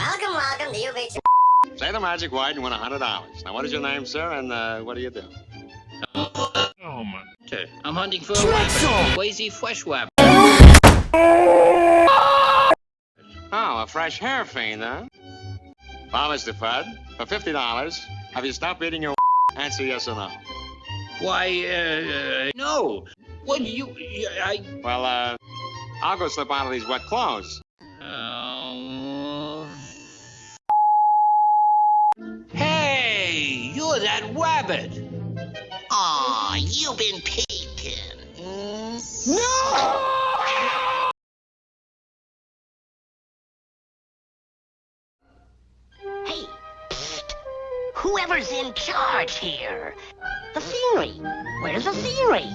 Welcome, welcome to UBT. Say the magic word and you win $100. Now, what is your name, sir, and what do you do? Oh, my. I'm hunting for a rabbit. Lazy fresh rabbit. Oh, a fresh hair fiend, huh? Well, Mr. Fred, for $50, have you stopped eating your answer yes or no? Why, no. What do you, Well, I'll go slip out of these wet clothes. Hey, you're that rabbit. Aw, you've been peeking. No! Hey, psst. Whoever's in charge here. The scenery. Where's the scenery?